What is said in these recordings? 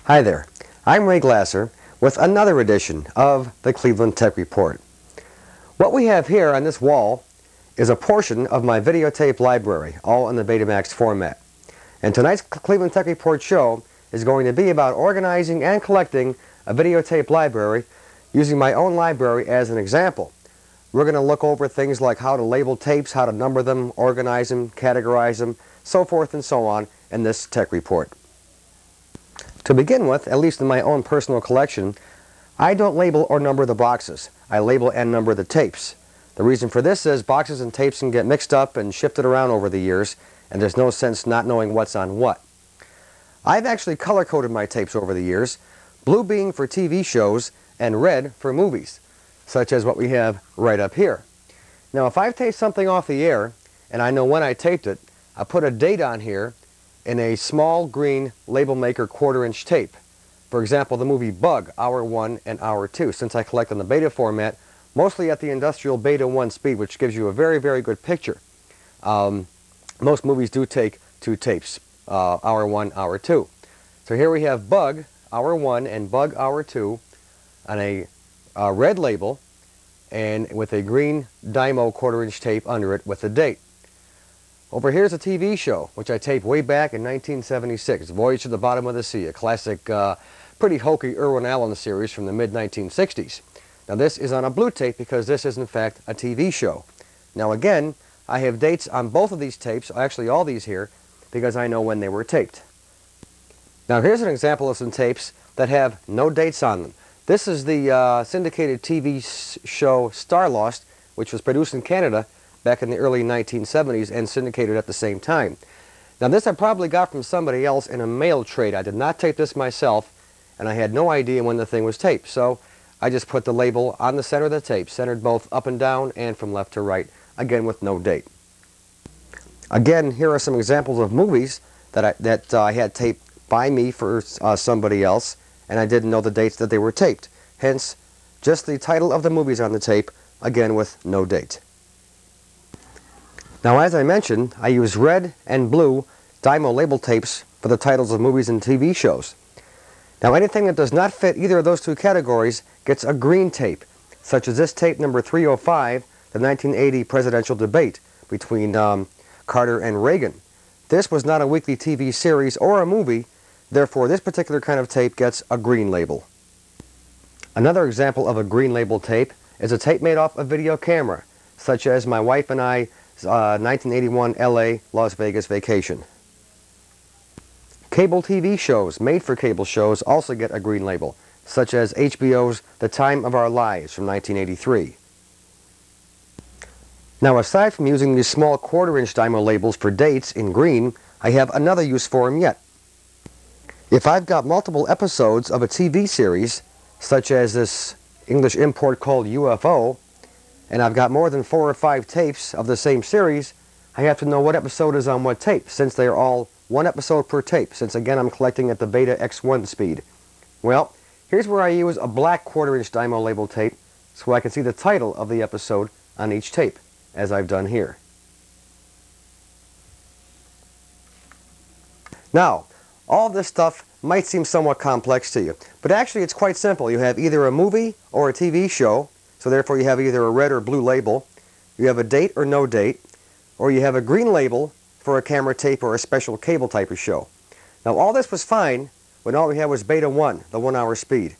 Hi there, I'm Ray Glasser with another edition of the Cleveland Tech Report. What we have here on this wall is a portion of my videotape library, all in the Betamax format. And tonight's Cleveland Tech Report show is going to be about organizing and collecting a videotape library using my own library as an example. We're going to look over things like how to label tapes, how to number them, organize them, categorize them, so forth and so on in this Tech Report. To begin with, at least in my own personal collection, I don't label or number the boxes. I label and number the tapes. The reason for this is boxes and tapes can get mixed up and shifted around over the years, and there's no sense not knowing what's on what. I've actually color-coded my tapes over the years, blue being for TV shows and red for movies, such as what we have right up here. Now, if I've taped something off the air and I know when I taped it, I put a date on here in a small green label maker 1/4-inch tape. For example, the movie Bug, Hour 1 and Hour 2, since I collect on the beta format, mostly at the industrial beta 1 speed, which gives you a very, very good picture. Most movies do take 2 tapes, Hour 1, Hour 2. So here we have Bug, Hour 1 and Bug, Hour 2 on a red label and with a green Dymo 1/4-inch tape under it with the date. Over here's a TV show, which I taped way back in 1976, Voyage to the Bottom of the Sea, a classic, pretty hokey Irwin Allen series from the mid-1960s. Now this is on a blue tape because this is in fact a TV show. Now again, I have dates on both of these tapes, actually all these here, because I know when they were taped. Now here's an example of some tapes that have no dates on them. This is the syndicated TV show Starlost, which was produced in Canada back in the early 1970s and syndicated at the same time. Now this I probably got from somebody else in a mail trade. I did not tape this myself, and I had no idea when the thing was taped. So I just put the label on the center of the tape, centered both up and down and from left to right, again with no date. Again, here are some examples of movies that I had taped by me for somebody else, and I didn't know the dates that they were taped. Hence, just the title of the movies on the tape, again with no date. Now, as I mentioned, I use red and blue Dymo label tapes for the titles of movies and TV shows. Now, anything that does not fit either of those two categories gets a green tape, such as this tape number 305, the 1980 presidential debate between Carter and Reagan. This was not a weekly TV series or a movie, therefore this particular kind of tape gets a green label. Another example of a green label tape is a tape made off a video camera, such as my wife and I 1981 LA Las Vegas vacation. Cable TV shows made for cable shows also get a green label, such as HBO's The Time of Our Lives from 1983. Now, aside from using these small 1/4-inch Dymo labels for dates in green, I have another use for them yet. If I've got multiple episodes of a TV series, such as this English import called UFO, and I've got more than 4 or 5 tapes of the same series, I have to know what episode is on what tape, since they are all 1 episode per tape, since again I'm collecting at the beta X1 speed. Well, here's where I use a black 1/4-inch Dymo label tape so I can see the title of the episode on each tape, as I've done here. Now, all this stuff might seem somewhat complex to you, but actually it's quite simple. You have either a movie or a TV show, so therefore you have either a red or blue label, you have a date or no date, or you have a green label for a camera tape or a special cable type of show. Now all this was fine when all we had was beta 1, the 1-hour speed.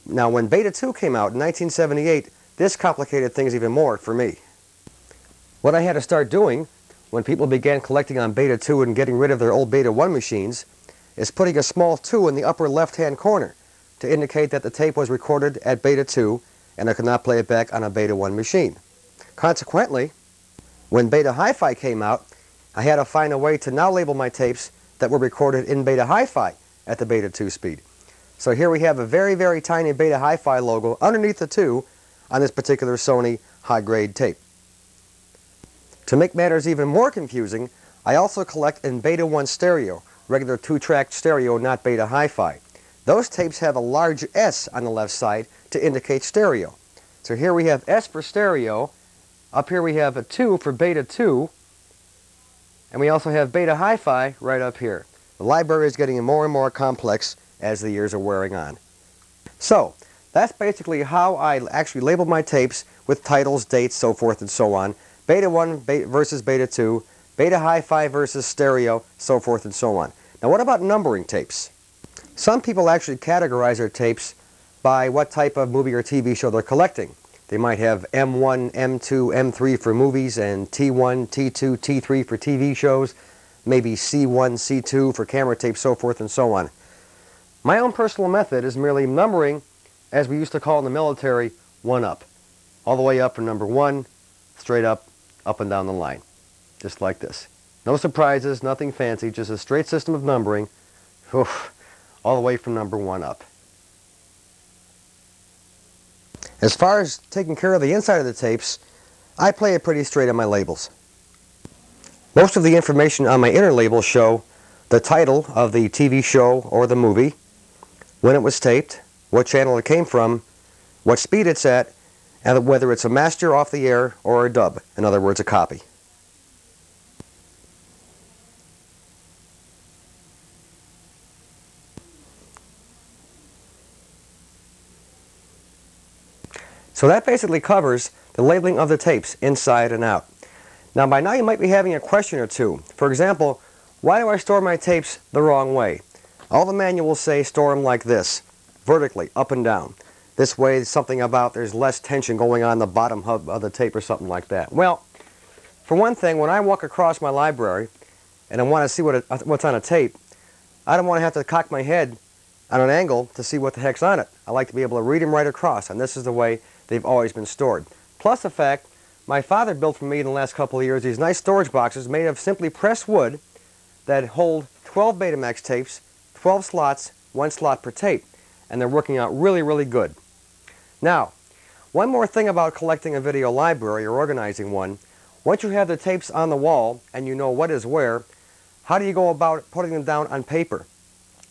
Now when beta 2 came out in 1978, this complicated things even more for me. What I had to start doing when people began collecting on beta 2 and getting rid of their old beta 1 machines is putting a small 2 in the upper left-hand corner to indicate that the tape was recorded at beta 2 and I could not play it back on a beta 1 machine. Consequently, when beta hi-fi came out, I had to find a way to now label my tapes that were recorded in beta hi-fi at the beta 2 speed. So here we have a very, very tiny beta hi-fi logo underneath the 2 on this particular Sony high-grade tape. To make matters even more confusing, I also collect in beta 1 stereo, regular 2-track stereo, not beta hi-fi. Those tapes have a large S on the left side to indicate stereo. So here we have S for stereo, up here we have a 2 for beta 2, and we also have beta hi-fi right up here. The library is getting more and more complex as the years are wearing on. So, that's basically how I actually label my tapes with titles, dates, so forth and so on. Beta 1 versus Beta 2, Beta Hi-Fi versus Stereo, so forth and so on. Now what about numbering tapes? Some people actually categorize their tapes by what type of movie or TV show they're collecting. They might have M1, M2, M3 for movies, and T1, T2, T3 for TV shows, maybe C1, C2 for camera tapes, so forth and so on. My own personal method is merely numbering, as we used to call in the military, 1 up. All the way up from number 1, straight up and down the line. Just like this. No surprises, nothing fancy, just a straight system of numbering, all the way from number 1 up. As far as taking care of the inside of the tapes, I play it pretty straight on my labels. Most of the information on my inner labels show the title of the TV show or the movie, when it was taped, what channel it came from, what speed it's at, and whether it's a master off the air or a dub, in other words, a copy. So that basically covers the labeling of the tapes inside and out. Now by now you might be having a question or two. For example, why do I store my tapes the wrong way? All the manuals say store them like this, vertically, up and down. This way something about there's less tension going on the bottom hub of the tape or something like that. Well, for one thing, when I walk across my library and I want to see what's on a tape, I don't want to have to cock my head on an angle to see what the heck's on it. I like to be able to read them right across, and this is the way they've always been stored. Plus the fact, my father built for me in the last couple of years these nice storage boxes made of simply pressed wood that hold 12 Betamax tapes, 12 slots, 1 slot per tape, and they're working out really, really good. Now, one more thing about collecting a video library or organizing one. Once you have the tapes on the wall and you know what is where, how do you go about putting them down on paper?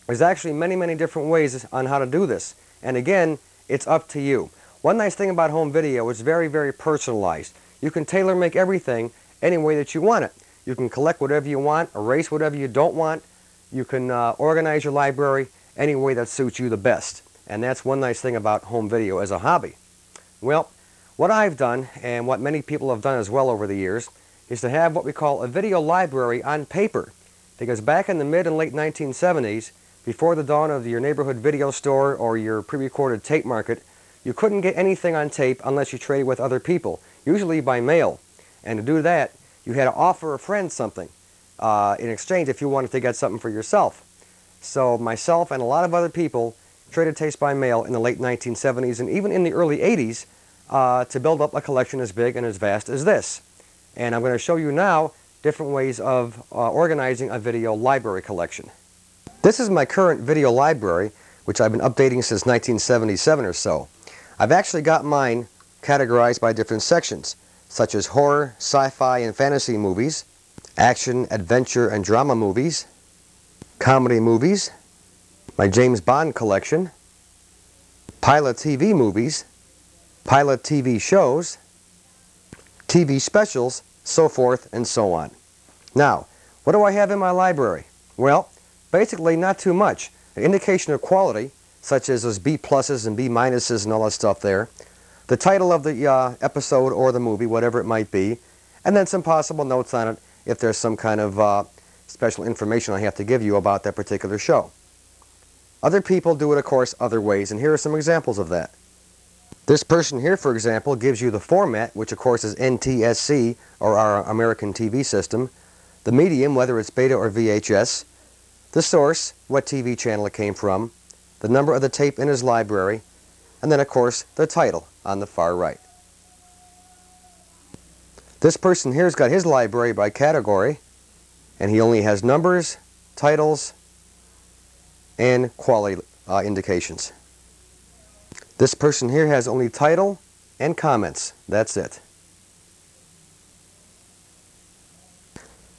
There's actually many, many different ways on how to do this. And again, it's up to you. One nice thing about home video is very, very personalized. You can tailor make everything any way that you want it. You can collect whatever you want, erase whatever you don't want. You can organize your library any way that suits you the best. And that's one nice thing about home video as a hobby. Well, what I've done, and what many people have done as well over the years, is to have what we call a video library on paper. Because back in the mid and late 1970s, before the dawn of your neighborhood video store or your pre-recorded tape market, you couldn't get anything on tape unless you traded with other people, usually by mail. And to do that, you had to offer a friend something in exchange if you wanted to get something for yourself. So myself and a lot of other people traded tapes by mail in the late 1970s and even in the early 80s to build up a collection as big and as vast as this. And I'm going to show you now different ways of organizing a video library collection. This is my current video library, which I've been updating since 1977 or so. I've actually got mine categorized by different sections, such as horror, sci-fi, and fantasy movies, action, adventure, and drama movies, comedy movies, my James Bond collection, pilot TV movies, pilot TV shows, TV specials, so forth and so on. Now, what do I have in my library? Well, basically not too much. An indication of quality, such as those B pluses and B minuses and all that stuff there, the title of the episode or the movie, whatever it might be, and then some possible notes on it if there's some kind of special information I have to give you about that particular show. Other people do it, of course, other ways, and here are some examples of that. This person here, for example, gives you the format, which of course is NTSC, or our American TV system, the medium, whether it's beta or VHS, the source, what TV channel it came from, the number of the tape in his library, and then of course the title on the far right. This person here's got his library by category, and he only has numbers, titles, and quality indications. This person here has only title and comments. That's it.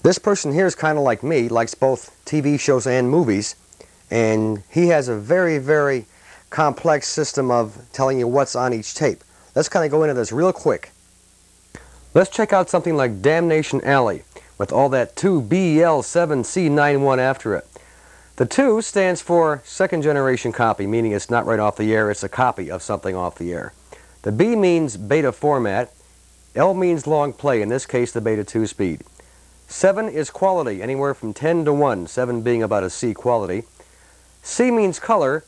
This person here is kind of like me, likes both TV shows and movies, and he has a very, very complex system of telling you what's on each tape. Let's kind of go into this real quick. Let's check out something like Damnation Alley with all that 2BL7C91 after it. The 2 stands for second generation copy, meaning it's not right off the air, it's a copy of something off the air. The B means beta format. L means long play, in this case the beta 2 speed. 7 is quality, anywhere from 10 to 1, 7 being about a C quality. C means color,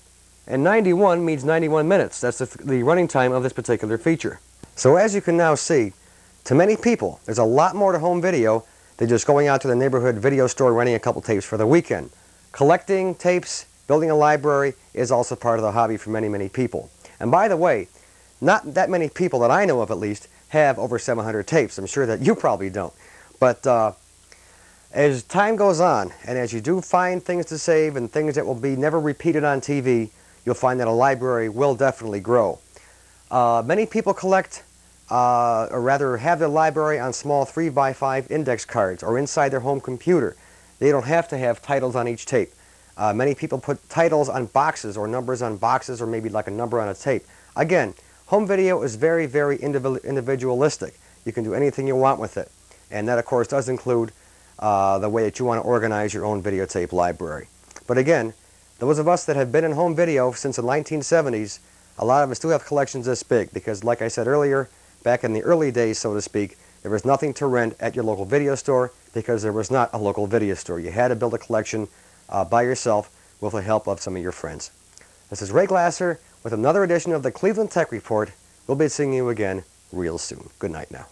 and 91 means 91 minutes. That's the running time of this particular feature. So as you can now see, to many people, there's a lot more to home video than just going out to the neighborhood video store renting a couple tapes for the weekend. Collecting tapes, building a library is also part of the hobby for many, many people. And by the way, not that many people that I know of at least have over 700 tapes. I'm sure that you probably don't. But as time goes on, and as you do find things to save and things that will be never repeated on TV, you'll find that a library will definitely grow. Many people collect, or rather have their library on small 3x5 index cards or inside their home computer. They don't have to have titles on each tape. Many people put titles on boxes or numbers on boxes or maybe like a number on a tape. Again, home video is very, very individualistic. You can do anything you want with it. And that, of course, does include the way that you want to organize your own videotape library. But again, those of us that have been in home video since the 1970s, a lot of us do have collections this big because, like I said earlier, back in the early days, so to speak, there was nothing to rent at your local video store because there was not a local video store. You had to build a collection by yourself with the help of some of your friends. This is Ray Glasser with another edition of the Cleveland Tech Report. We'll be seeing you again real soon. Good night now.